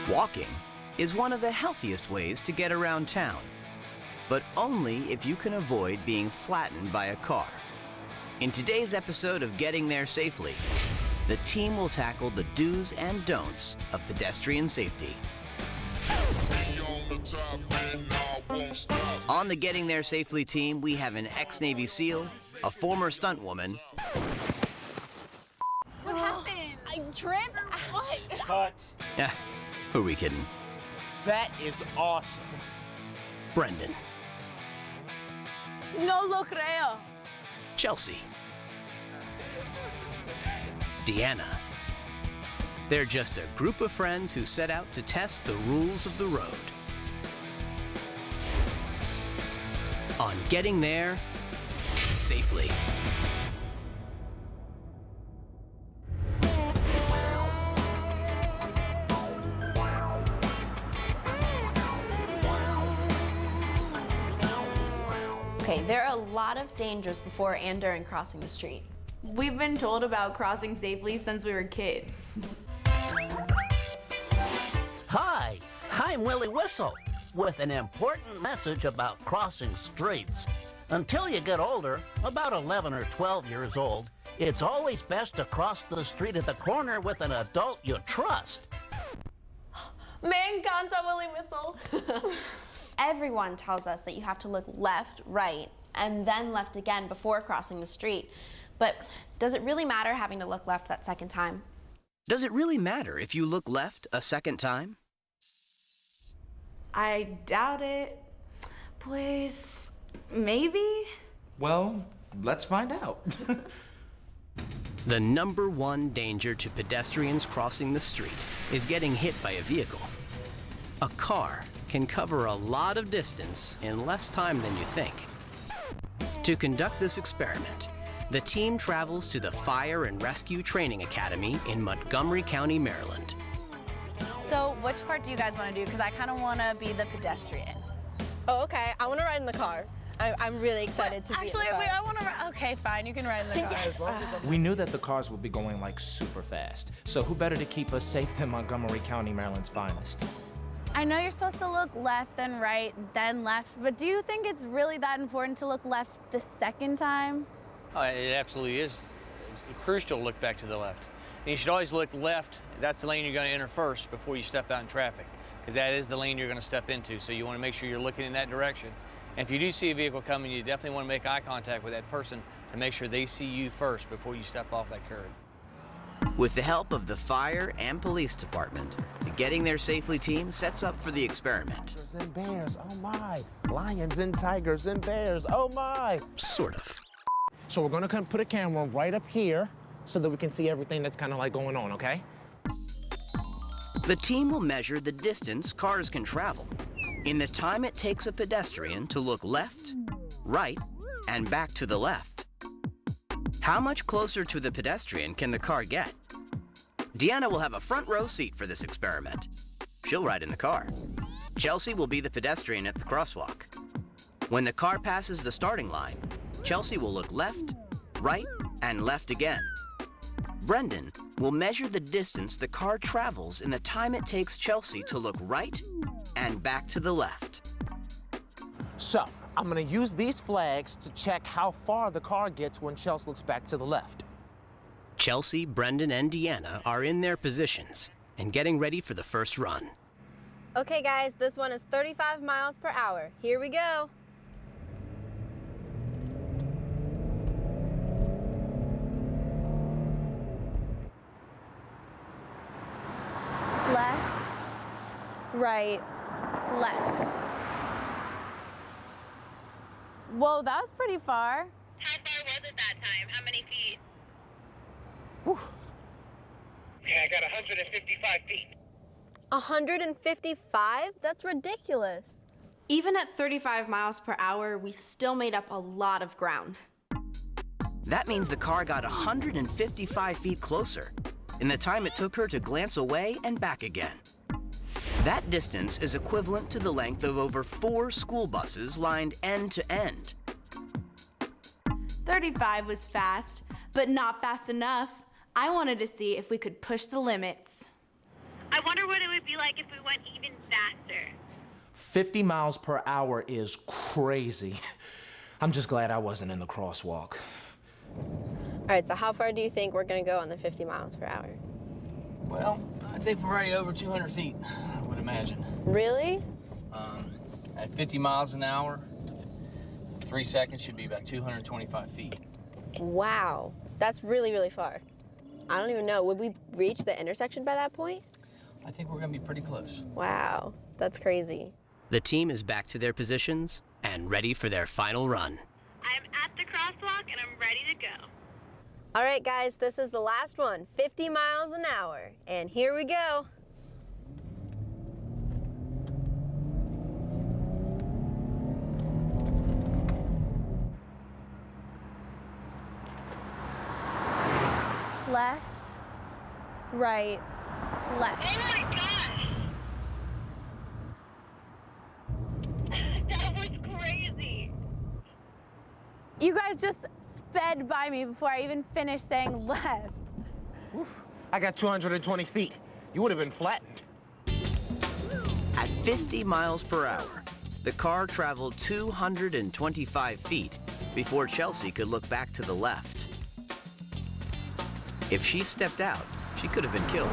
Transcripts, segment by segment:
Walking is one of the healthiest ways to get around town, but only if you can avoid being flattened by a car. In today's episode of Getting There Safely, the team will tackle the do's and don'ts of pedestrian safety. On the Getting There Safely team, we have an ex-Navy SEAL, a former stunt woman. What happened? I tripped? What? Cut. Who are we kidding? That is awesome. Brendan. No lo creo. Chelsea. Deanna. They're just a group of friends who set out to test the rules of the road. On Getting There Safely. Okay, there are a lot of dangers before and during crossing the street. We've been told about crossing safely since we were kids. Hi, I'm Willie Whistle with an important message about crossing streets. Until you get older, about 11 or 12 years old, it's always best to cross the street at the corner with an adult you trust. Me encanta Willie Whistle. Everyone tells us that you have to look left, right, and then left again before crossing the street. But does it really matter having to look left that second time? Does it really matter if you look left a second time? I doubt it. Pues, maybe? Well, let's find out. The number one danger to pedestrians crossing the street is getting hit by a vehicle. A car can cover a lot of distance in less time than you think. To conduct this experiment, the team travels to the Fire and Rescue Training Academy in Montgomery County, Maryland. So, which part do you guys want to do? Because I kind of want to be the pedestrian. Oh, okay. I want to ride in the car. I'm really excited to be Actually, in the car. wait, I want to ride. Okay, fine. You can ride in the car. Yes. We knew that the cars would be going like super fast. So who better to keep us safe than Montgomery County, Maryland's finest? I know you're supposed to look left, then right, then left, but do you think it's really that important to look left the second time? Oh, it absolutely is. It's crucial to look back to the left. And you should always look left. That's the lane you're going to enter first before you step out in traffic, because that is the lane you're going to step into. So you want to make sure you're looking in that direction. And if you do see a vehicle coming, you definitely want to make eye contact with that person to make sure they see you first before you step off that curb. With the help of the fire and police department, the Getting There Safely team sets up for the experiment. Tigers and bears, oh my. Lions and tigers and bears, oh my. Sort of. So we're gonna put a camera right up here so that we can see everything that's kind of like going on, okay? The team will measure the distance cars can travel in the time it takes a pedestrian to look left, right, and back to the left. How much closer to the pedestrian can the car get? Deanna will have a front row seat for this experiment. She'll ride in the car. Chelsea will be the pedestrian at the crosswalk. When the car passes the starting line, Chelsea will look left, right, and left again. Brendan will measure the distance the car travels in the time it takes Chelsea to look right and back to the left. So, I'm gonna use these flags to check how far the car gets when Chelsea looks back to the left. Chelsea, Brendan, and Deanna are in their positions and getting ready for the first run. Okay, guys, this one is 35 miles per hour. Here we go. Left, right, left. Whoa, that was pretty far. How far was it that time? How many feet? Yeah, I got 155 feet. 155? That's ridiculous. Even at 35 miles per hour, we still made up a lot of ground. That means the car got 155 feet closer in the time it took her to glance away and back again. That distance is equivalent to the length of over 4 school buses lined end to end. 35 was fast, but not fast enough. I wanted to see if we could push the limits. I wonder what it would be like like if we went even faster? 50 miles per hour is crazy. I'm just glad I wasn't in the crosswalk. All right, so how far do you think we're gonna go on the 50 miles per hour? Well, I think we're right over 200 feet, I would imagine. Really? At 50 miles an hour, 3 seconds should be about 225 feet. Wow, that's really, really far. I don't even know, would we reach the intersection by that point? I think we're gonna be pretty close. Wow, that's crazy. The team is back to their positions and ready for their final run. I'm at the crosswalk and I'm ready to go. All right, guys, this is the last one, 50 miles an hour, and here we go. Left, right, left. Oh my gosh! That was crazy. You guys just sped by me before I even finished saying left. I got 220 feet. You would have been flattened. At 50 miles per hour, the car traveled 225 feet before Chelsea could look back to the left. If she stepped out, she could have been killed.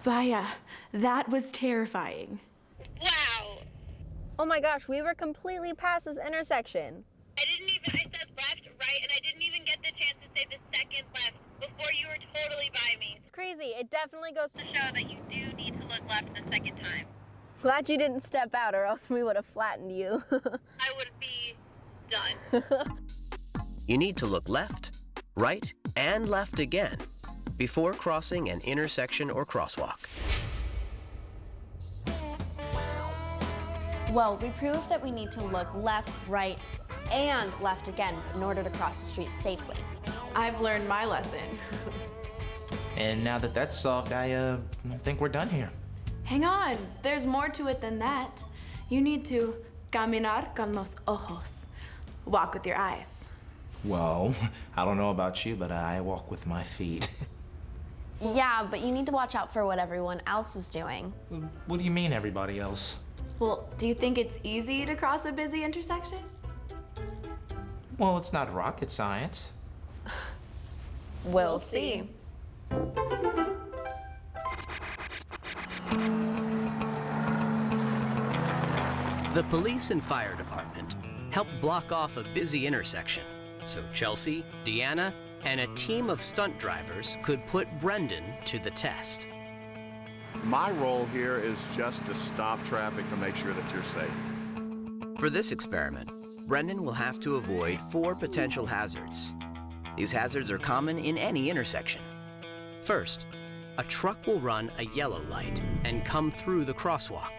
Vaya, that was terrifying. Wow. Oh my gosh, we were completely past this intersection. I said left, right, and I didn't even get the chance to say the second left before you were totally by me. It's crazy, it definitely goes to To show that you do need to look left the second time. Glad you didn't step out or else we would have flattened you. I would be done. You need to look left, right, and left again before crossing an intersection or crosswalk. Well, we proved that we need to look left, right, and left again in order to cross the street safely. I've learned my lesson. And now that that's solved, I think we're done here. Hang on, there's more to it than that. You need to caminar con los ojos. Walk with your eyes. Well, I don't know about you, but I walk with my feet. Yeah, but you need to watch out for what everyone else is doing. What do you mean, everybody else? Well, do you think it's easy to cross a busy intersection? Well, it's not rocket science. We'll see. The police and fire department helped block off a busy intersection so Chelsea, Deanna, and a team of stunt drivers could put Brendan to the test. My role here is just to stop traffic to make sure that you're safe. For this experiment, Brendan will have to avoid 4 potential hazards. These hazards are common in any intersection. First, a truck will run a yellow light and come through the crosswalk.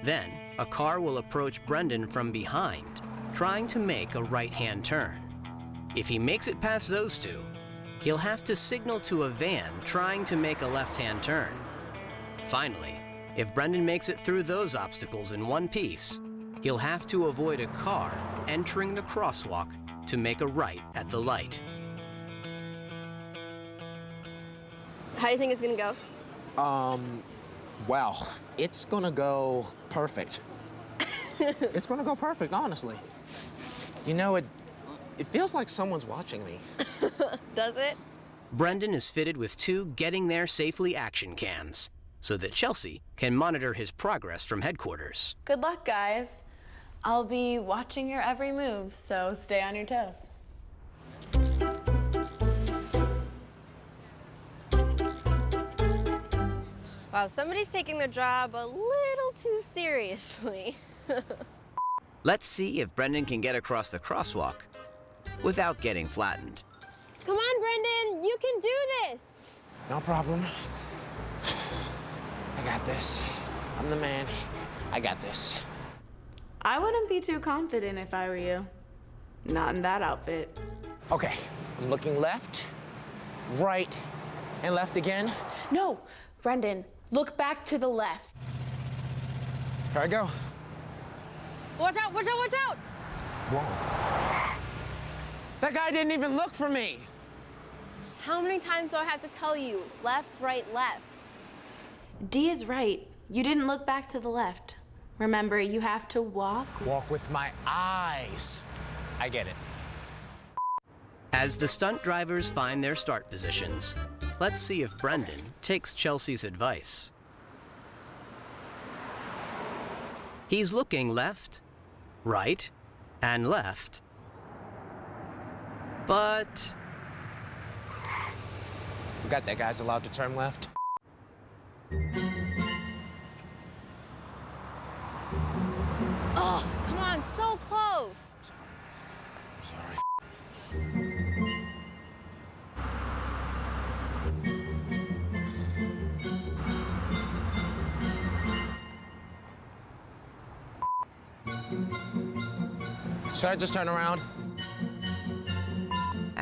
Then, a car will approach Brendan from behind, trying to make a right-hand turn. If he makes it past those 2, he'll have to signal to a van trying to make a left-hand turn. Finally, if Brendan makes it through those obstacles in one piece, he'll have to avoid a car entering the crosswalk to make a right at the light. How do you think it's gonna go? Well, it's gonna go perfect. It's gonna go perfect, honestly. You know, it feels like someone's watching me. Does it? Brendan is fitted with 2 getting there safely action cams so that Chelsea can monitor his progress from headquarters. Good luck, guys. I'll be watching your every move, so stay on your toes. Wow, somebody's taking their job a little too seriously. Let's see if Brendan can get across the crosswalk without getting flattened. Come on, Brendan, you can do this. No problem. I got this. I'm the man. I got this. I wouldn't be too confident if I were you. Not in that outfit. Okay, I'm looking left, right, and left again. No, Brendan, look back to the left. Here I go. Watch out, watch out, watch out! Whoa. That guy didn't even look for me. How many times do I have to tell you? Left, right, left. D is right. You didn't look back to the left. Remember, you have to walk. Walk with my eyes. I get it. As the stunt drivers find their start positions, let's see if Brendan takes Chelsea's advice. He's looking left, right, and left. But Forgot that guy's allowed to turn left. Oh, come on, so close. I'm sorry. Should I just turn around?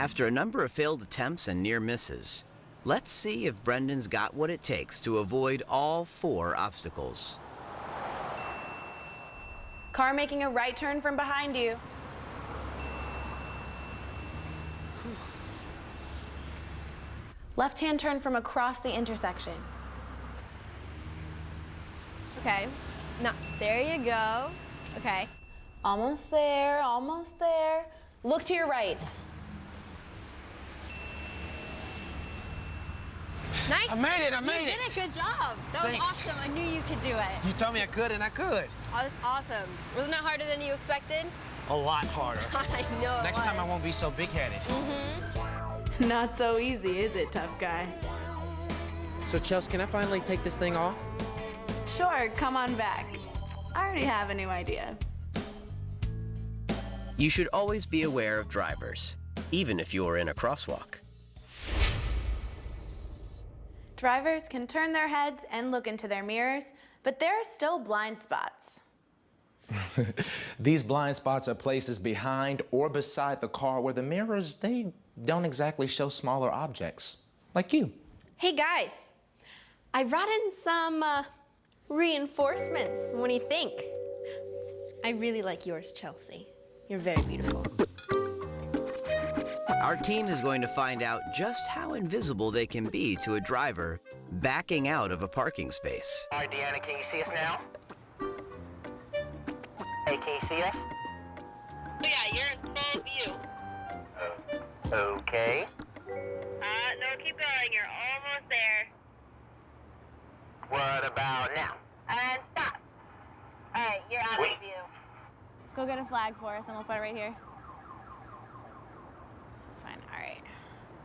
after a number of failed attempts and near misses, let's see if Brendan's got what it takes to avoid all 4 obstacles. Car making a right turn from behind you. Left-hand turn from across the intersection. Okay. No, there you go. Okay. Almost there, almost there. Look to your right. Nice. I made it, I made it. You did it, good job. That was Thanks. awesome. I knew you could do it. You told me I could, and I could. Oh, that's awesome. Wasn't it harder than you expected? A lot harder. I know it Next was. time I won't be so big-headed. Mm-hmm. Not so easy, is it, tough guy? So, Chelsea, can I finally take this thing off? Sure, come on back. I already have a new idea. You should always be aware of drivers, even if you are in a crosswalk. Drivers can turn their heads and look into their mirrors, but there are still blind spots. These blind spots are places behind or beside the car where the mirrors, they don't exactly show smaller objects, like you. Hey, guys. I brought in some reinforcements. What do you think? I really like yours, Chelsea. You're very beautiful. Our team is going to find out just how invisible they can be to a driver backing out of a parking space. All right, Deanna, can you see us now? Hey, can you see us? Yeah, you're in full view. Okay. No, keep going. You're almost there. What about now? And stop. All right, you're out Wait. of view. Go get a flag for us and we'll put it right here. This is fine, all right.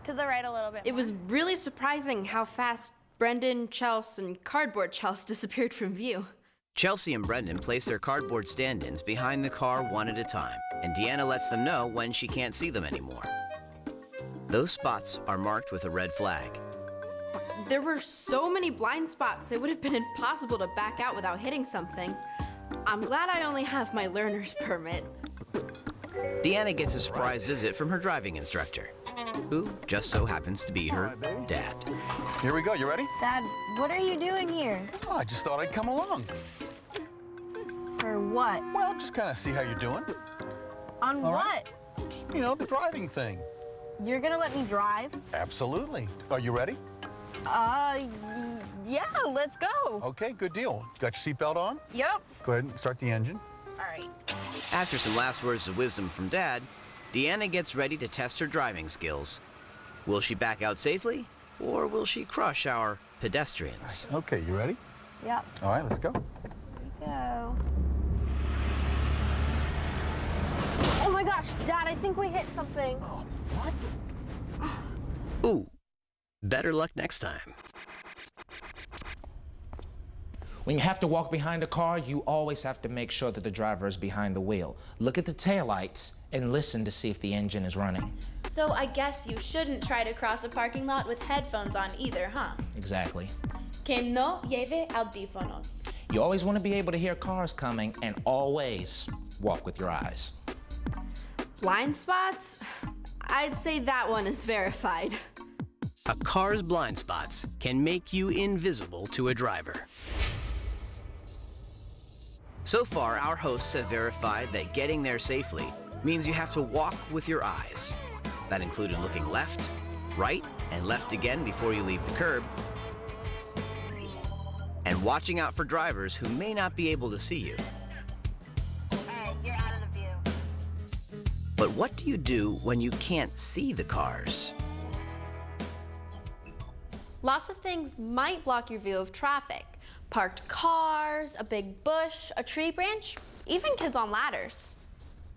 To the right a little bit It more. was really surprising how fast Brendan, Chelsea, and Cardboard Chelsea disappeared from view. Chelsea and Brendan place their cardboard stand-ins behind the car one at a time, and Deanna lets them know when she can't see them anymore. Those spots are marked with a red flag. There were so many blind spots, it would have been impossible to back out without hitting something. I'm glad I only have my learner's permit. Deanna gets a surprise visit from her driving instructor, who just so happens to be her dad. Here we go. You ready? Dad, what are you doing here? Oh, I just thought I'd come along. For what? Well, just kind of see how you're doing. On All what? right. You know, the driving thing. You're gonna let me drive? Absolutely. Are you ready? Yeah, let's go. Okay, good deal. Got your seatbelt on? Yep. Go ahead and start the engine. All right. After some last words of wisdom from Dad, Deanna gets ready to test her driving skills. Will she back out safely, or will she crush our pedestrians? Okay, you ready? Yep. All right, let's go. Go. Oh my gosh, Dad, I think we hit something. Oh, what? Ooh, better luck next time. When you have to walk behind a car, you always have to make sure that the driver is behind the wheel. Look at the taillights and listen to see if the engine is running. So I guess you shouldn't try to cross a parking lot with headphones on either, huh? Exactly. Que no lleve audífonos. You always want to be able to hear cars coming and always walk with your eyes. Blind spots? I'd say that one is verified. A car's blind spots can make you invisible to a driver. So far, our hosts have verified that getting there safely means you have to walk with your eyes. That included looking left, right, and left again before you leave the curb, and watching out for drivers who may not be able to see you. Alright, you're out of the view. But what do you do when you can't see the cars? Lots of things might block your view of traffic. Parked cars, a big bush, a tree branch, even kids on ladders.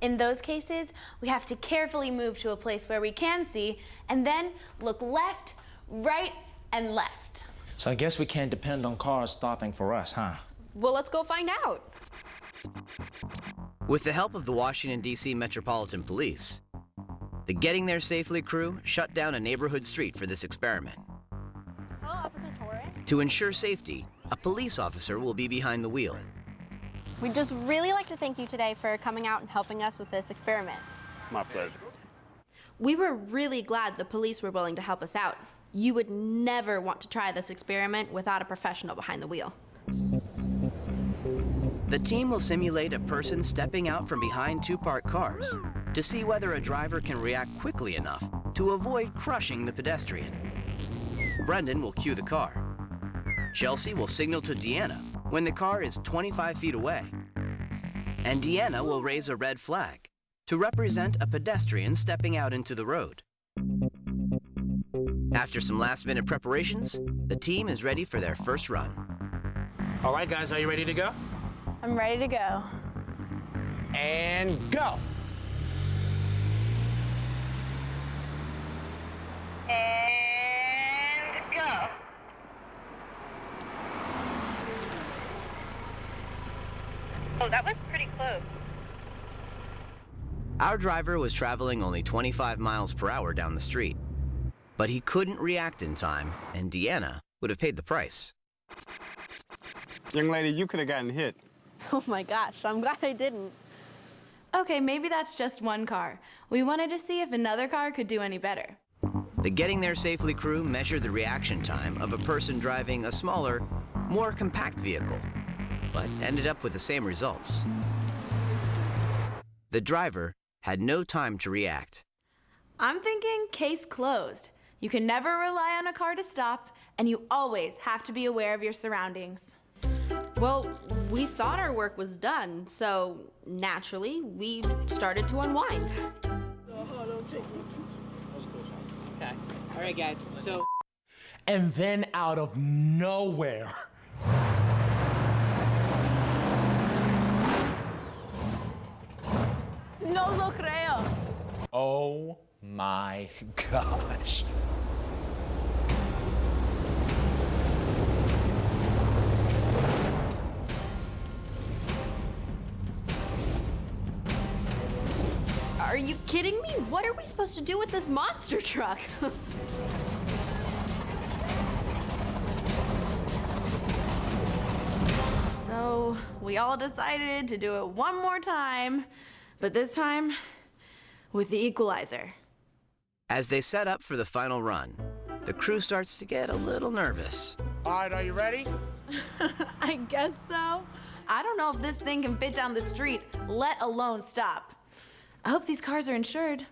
In those cases, we have to carefully move to a place where we can see and then look left, right, and left. So I guess we can't depend on cars stopping for us, huh? Well, let's go find out. With the help of the Washington, D.C. Metropolitan Police, the Getting There Safely crew shut down a neighborhood street for this experiment. Hello, Officer Torres. To ensure safety, a police officer will be behind the wheel. We'd just really like to thank you today for coming out and helping us with this experiment. My pleasure. We were really glad the police were willing to help us out. You would never want to try this experiment without a professional behind the wheel. The team will simulate a person stepping out from behind two parked cars to see whether a driver can react quickly enough to avoid crushing the pedestrian. Brendan will cue the car. Chelsea will signal to Deanna when the car is 25 feet away. And Deanna will raise a red flag to represent a pedestrian stepping out into the road. After some last-minute preparations, the team is ready for their first run. All right, guys, are you ready to go? I'm ready to go. And go. And go. Oh, that was pretty close. Our driver was traveling only 25 miles per hour down the street, but he couldn't react in time, and Deanna would have paid the price. Young lady, you could have gotten hit. Oh my gosh, I'm glad I didn't. Okay, maybe that's just one car. We wanted to see if another car could do any better. The Getting There Safely crew measured the reaction time of a person driving a smaller, more compact vehicle, but ended up with the same results. The driver had no time to react. I'm thinking case closed. You can never rely on a car to stop, and you always have to be aware of your surroundings. Well, we thought our work was done, so naturally, we started to unwind. Okay. All right, guys. So. And then out of nowhere. No lo creo. Oh my gosh. Are you kidding me? What are we supposed to do with this monster truck? So we all decided to do it one more time, but this time with the equalizer. As they set up for the final run, the crew starts to get a little nervous. All right, are you ready? I guess so. I don't know if this thing can fit down the street, let alone stop. I hope these cars are insured.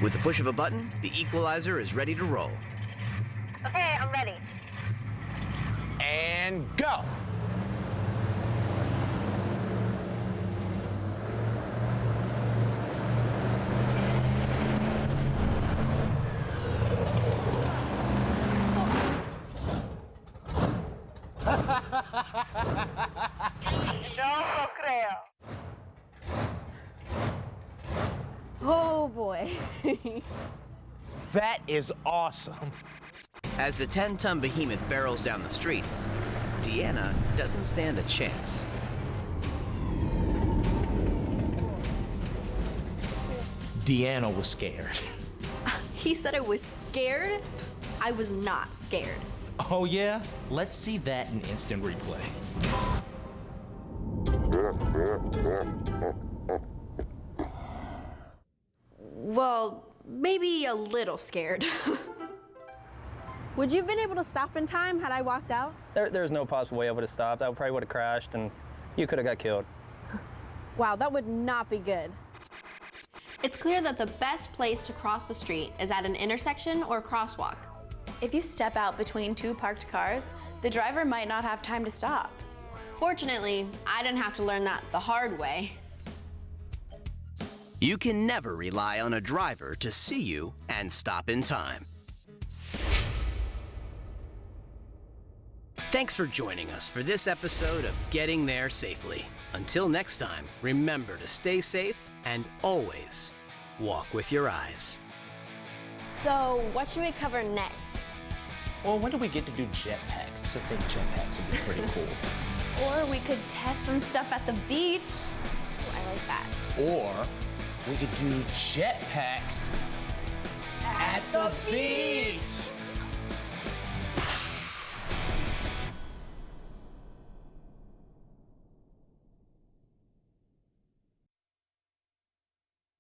With the push of a button, the equalizer is ready to roll. Okay, I'm ready. And go. No creo. Oh boy. That is awesome. As the 10-ton behemoth barrels down the street, Deanna doesn't stand a chance. Deanna was scared. He said I was scared. I was not scared. Oh yeah? Let's see that in instant replay. Well, maybe a little scared. Would you have been able to stop in time had I walked out? There's no possible way I would have stopped. I probably would have crashed and you could have got killed. Wow, that would not be good. It's clear that the best place to cross the street is at an intersection or crosswalk. If you step out between two parked cars, the driver might not have time to stop. Fortunately, I didn't have to learn that the hard way. You can never rely on a driver to see you and stop in time. Thanks for joining us for this episode of Getting There Safely. Until next time, remember to stay safe and always walk with your eyes. So, what should we cover next? Well, when do we get to do jetpacks? I think jetpacks would be pretty cool. Or we could test some stuff at the beach. Ooh, I like that. Or we could do jetpacks at the beach.